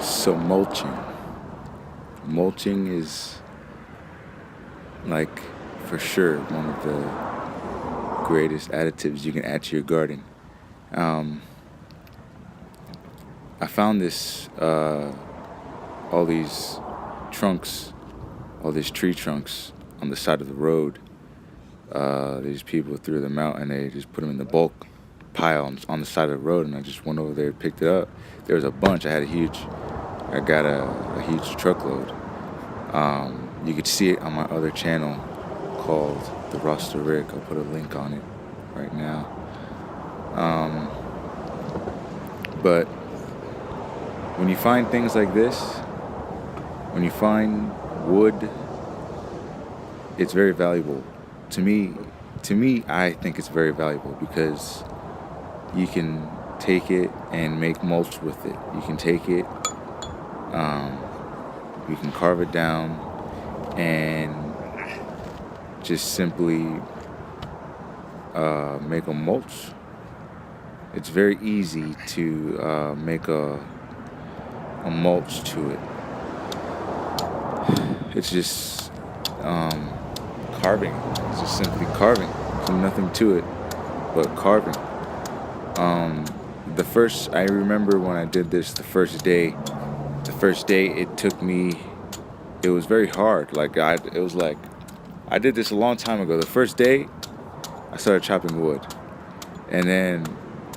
So mulching. Mulching is like for sure one of the greatest additives you can add to your garden. Um, I found all these trunks, all these tree trunks on the side of the road. These people threw them out and they just put them in the bulk pile on the side of the road, and I just went over there and picked it up. There was a bunch. I got a huge truckload. You could see it on my other channel called The Roster Rick. I'll put a link on it right now. Um, but when you find things like this, when you find wood, it's very valuable. To me, I think it's very valuable because you can take it and make mulch with it. You can take it, you can carve it down and just simply make a mulch. It's very easy to make a mulch to it. It's just carving. It's just simply carving. There's nothing to it but carving. I remember when I did this the first day it took me, it was very hard. I did this a long time ago. The first day I started chopping wood, and then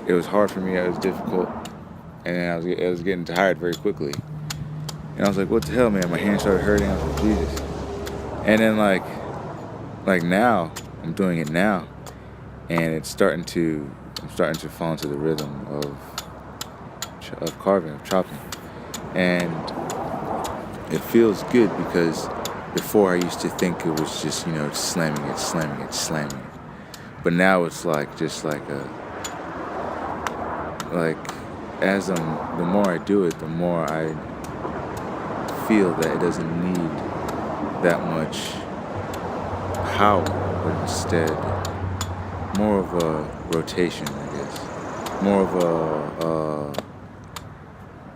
it was hard for me. It was difficult, and then I was getting tired very quickly. And I was like, what the hell, man? My hands started hurting. I was like, Jesus. And then like now, I'm doing it now, and I'm starting to fall into the rhythm of carving, of chopping. And it feels good because before I used to think it was just, slamming it. But now it's the more I do it, the more I feel that it doesn't need that much power, but instead more of a rotation, I guess. More of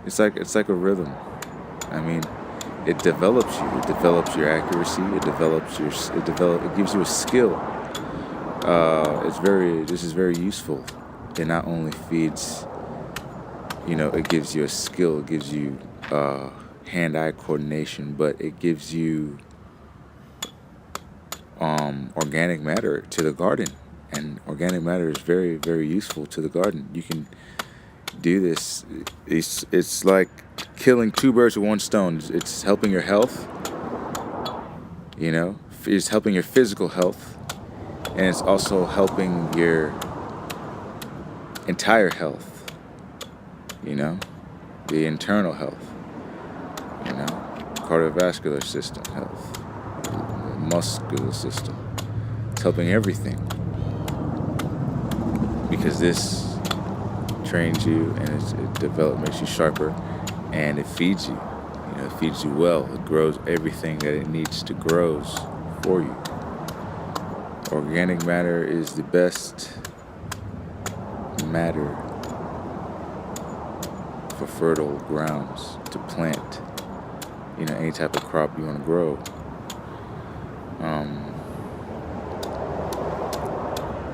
it's like a rhythm. I mean, it develops you. It develops your accuracy. It gives you a skill. This is very useful. It not only feeds, it gives you a skill. It gives you hand-eye coordination, but it gives you organic matter to the garden, and organic matter is very, very useful to the garden. You can do this. It's like killing two birds with one stone. It's helping your health, it's helping your physical health, and it's also helping your entire health, the internal health, cardiovascular system health, the muscular system. It's helping everything because this trains you, and makes you sharper, and it feeds you. It feeds you well. It grows everything that it needs to grow for you. Organic matter is the best matter for fertile grounds to plant, any type of crop you want to grow.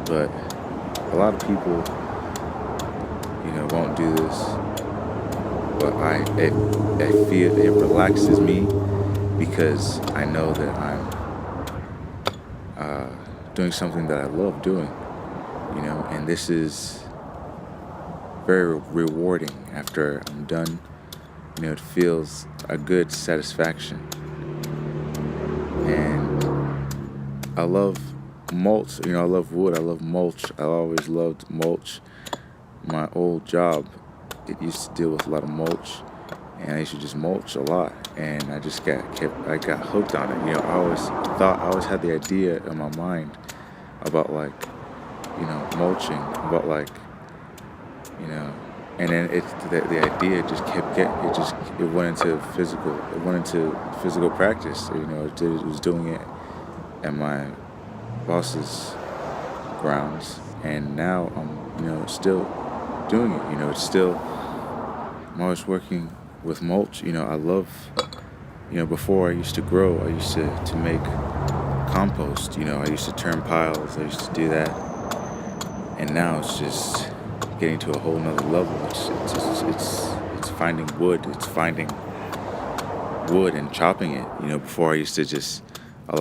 But a lot of people, won't do this. But I feel it relaxes me because I know that I'm doing something that I love doing, and this is very rewarding after I'm done. It feels a good satisfaction. And I love mulch, I love wood, I love mulch. I always loved mulch. My old job, it used to deal with a lot of mulch, and I used to just mulch a lot, and I just got hooked on it. I always had the idea in my mind about mulching, about and then the idea just kept it went into physical practice. It was doing it at my boss's grounds, and now I'm still doing it. I'm always working with mulch, I love, before I used to grow, I used to make compost. I used to turn piles, I used to do that. And now it's just getting to a whole nother level. It's finding wood. It's finding wood and chopping it. Before I used to just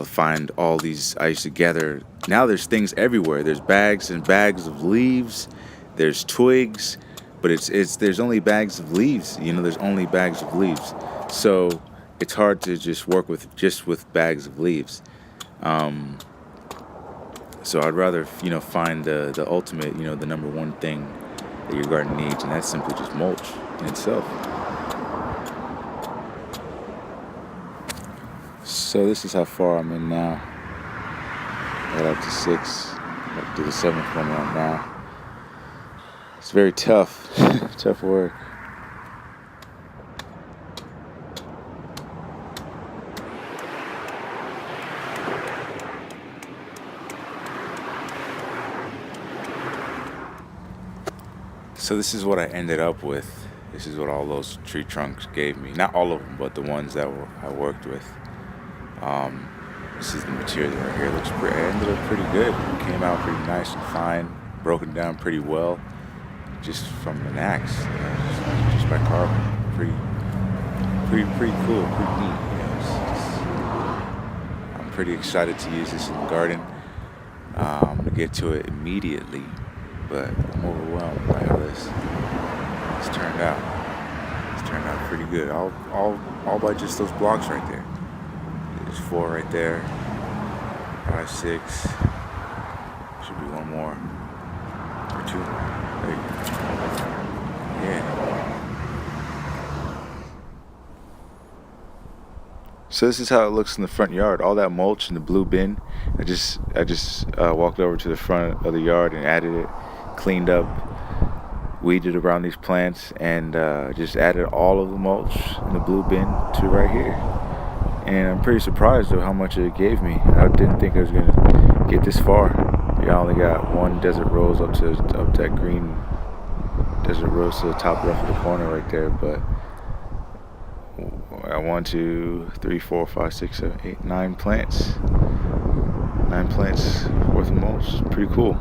find all these. I used to gather. Now there's things everywhere. There's bags and bags of leaves. There's twigs, but it's there's only bags of leaves. There's only bags of leaves. So it's hard to just work with bags of leaves. So I'd rather, find the ultimate, the number one thing that your garden needs, and that's simply just mulch in itself. So this is how far I'm in now. I got up to 6, up to the 7th one right now. It's very tough, tough work. So this is what I ended up with. This is what all those tree trunks gave me. Not all of them, but the ones that I worked with. This is the material right here. It ended up pretty good. It came out pretty nice and fine. Broken down pretty well, just from an axe, just by carving. Pretty cool, pretty neat. I'm pretty excited to use this in the garden. I'm gonna get to it immediately, but I'm overwhelmed by how this turned out. It's turned out pretty good. All by just those blocks right there. There's 4 right there. 5, 6. Should be one more. Or 2 more. There you go. Yeah. So this is how it looks in the front yard. All that mulch in the blue bin. I just walked over to the front of the yard and added it, cleaned up, weeded around these plants, and just added all of the mulch in the blue bin to right here. And I'm pretty surprised at how much it gave me. I didn't think I was gonna get this far. I only got 1 desert rose up that green desert rose to the top left of the corner right there, but I 1, 2, 3, 4, 5, 6, 7, 8, 9 plants. 9 plants worth of mulch. Pretty cool.